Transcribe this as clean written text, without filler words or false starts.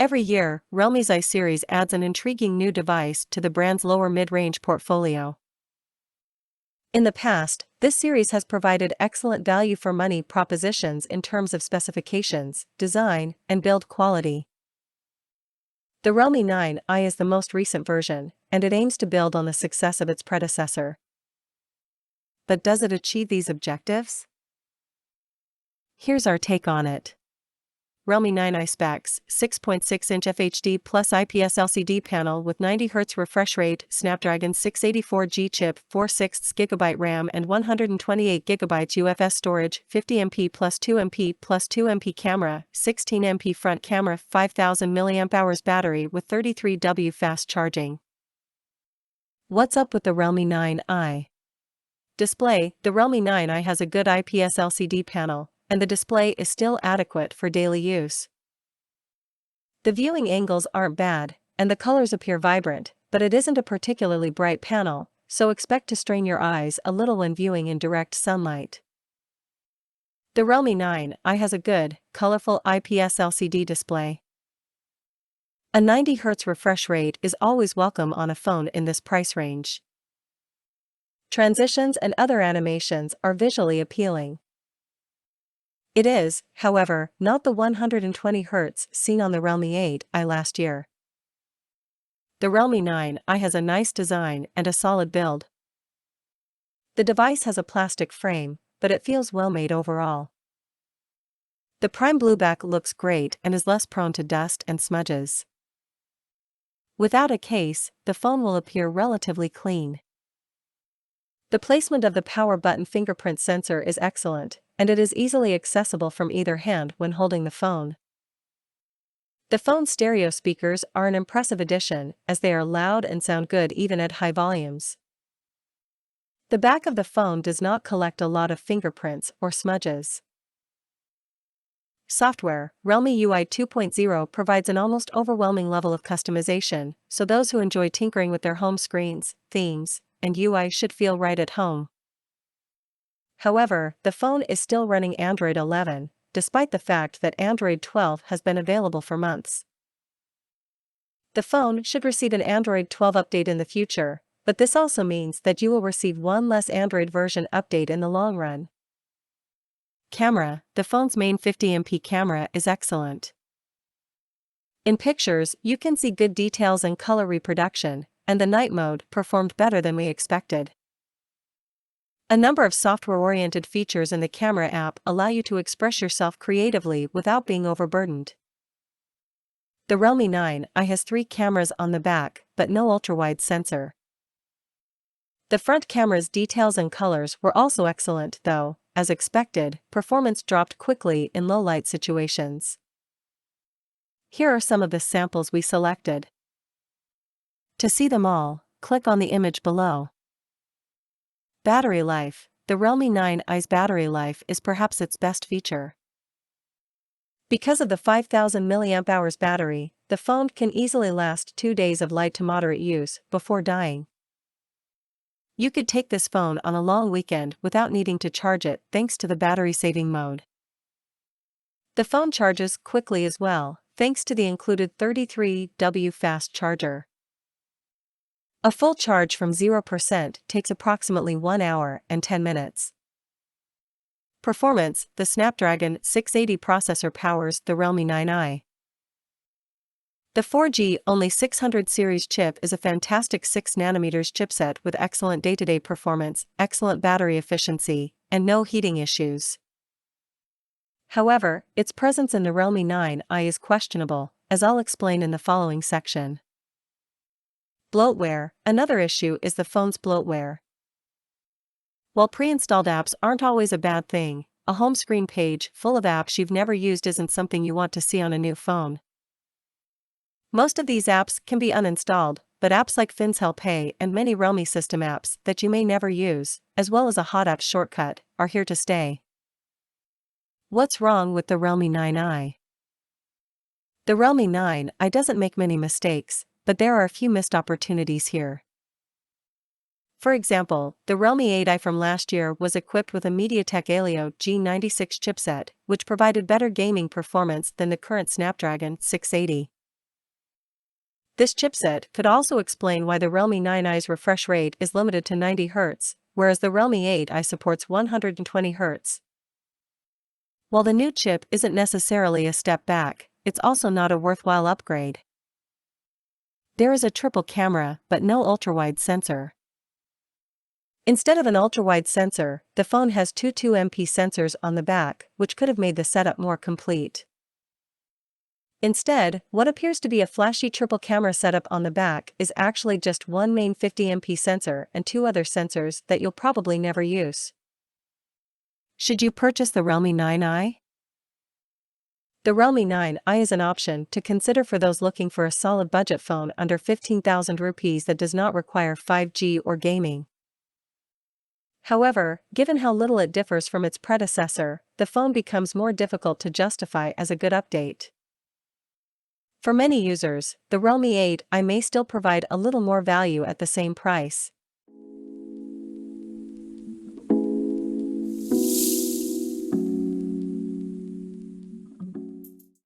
Every year, Realme's i series adds an intriguing new device to the brand's lower mid-range portfolio. In the past, this series has provided excellent value for money propositions in terms of specifications, design, and build quality. The Realme 9i is the most recent version, and it aims to build on the success of its predecessor. But does it achieve these objectives? Here's our take on it. Realme 9i specs: 6.6-inch FHD plus IPS LCD panel with 90Hz refresh rate, Snapdragon 684G chip, 4/6GB RAM and 128GB UFS storage, 50MP plus 2MP plus 2MP camera, 16MP front camera, 5000 mAh battery with 33W fast charging. What's up with the Realme 9i? Display: the Realme 9i has a good IPS LCD panel, and the display is still adequate for daily use. The viewing angles aren't bad, and the colors appear vibrant, but it isn't a particularly bright panel, so expect to strain your eyes a little when viewing in direct sunlight. The Realme 9i has a good, colorful IPS LCD display. A 90Hz refresh rate is always welcome on a phone in this price range. Transitions and other animations are visually appealing. It is, however, not the 120Hz seen on the Realme 8i last year. The Realme 9i has a nice design and a solid build. The device has a plastic frame, but it feels well made overall. The prime blue back looks great and is less prone to dust and smudges. Without a case, the phone will appear relatively clean. The placement of the power button fingerprint sensor is excellent, and it is easily accessible from either hand when holding the phone. The phone's stereo speakers are an impressive addition, as they are loud and sound good even at high volumes. The back of the phone does not collect a lot of fingerprints or smudges. Software: Realme UI 2.0 provides an almost overwhelming level of customization, so those who enjoy tinkering with their home screens, themes, and UI should feel right at home. However, the phone is still running Android 11, despite the fact that Android 12 has been available for months. The phone should receive an Android 12 update in the future, but this also means that you will receive one less Android version update in the long run. Camera: the phone's main 50MP camera is excellent. In pictures, you can see good details and color reproduction, and the night mode performed better than we expected. A number of software-oriented features in the camera app allow you to express yourself creatively without being overburdened. The Realme 9i has 3 cameras on the back, but no ultra-wide sensor. The front camera's details and colors were also excellent though, as expected, performance dropped quickly in low-light situations. Here are some of the samples we selected. To see them all, click on the image below. Battery life: the Realme 9i's battery life is perhaps its best feature. Because of the 5000 mAh battery, the phone can easily last 2 days of light to moderate use before dying. You could take this phone on a long weekend without needing to charge it thanks to the battery-saving mode. The phone charges quickly as well, thanks to the included 33W fast charger. A full charge from 0% takes approximately 1 hour and 10 minutes. Performance: the Snapdragon 680 processor powers the Realme 9i. The 4G only 600 series chip is a fantastic 6nm chipset with excellent day-to-day performance, excellent battery efficiency, and no heating issues. However, its presence in the Realme 9i is questionable, as I'll explain in the following section. Bloatware: another issue is the phone's bloatware. While pre-installed apps aren't always a bad thing, a home screen page full of apps you've never used isn't something you want to see on a new phone. Most of these apps can be uninstalled, but apps like FinCell Pay and many Realme system apps that you may never use, as well as a hot apps shortcut, are here to stay. What's wrong with the Realme 9i? The Realme 9i doesn't make many mistakes, but there are a few missed opportunities here. For example, the Realme 8i from last year was equipped with a MediaTek Helio G96 chipset, which provided better gaming performance than the current Snapdragon 680. This chipset could also explain why the Realme 9i's refresh rate is limited to 90 Hz, whereas the Realme 8i supports 120 Hz. While the new chip isn't necessarily a step back, it's also not a worthwhile upgrade. There is a triple camera but no ultra-wide sensor. Instead of an ultra-wide sensor, the phone has two 2MP sensors on the back, which could have made the setup more complete. Instead, what appears to be a flashy triple camera setup on the back is actually just one main 50MP sensor and two other sensors that you'll probably never use. Should you purchase the Realme 9i? The Realme 9i is an option to consider for those looking for a solid budget phone under 15,000 rupees that does not require 5G or gaming. However, given how little it differs from its predecessor, the phone becomes more difficult to justify as a good update. For many users, the Realme 8i may still provide a little more value at the same price.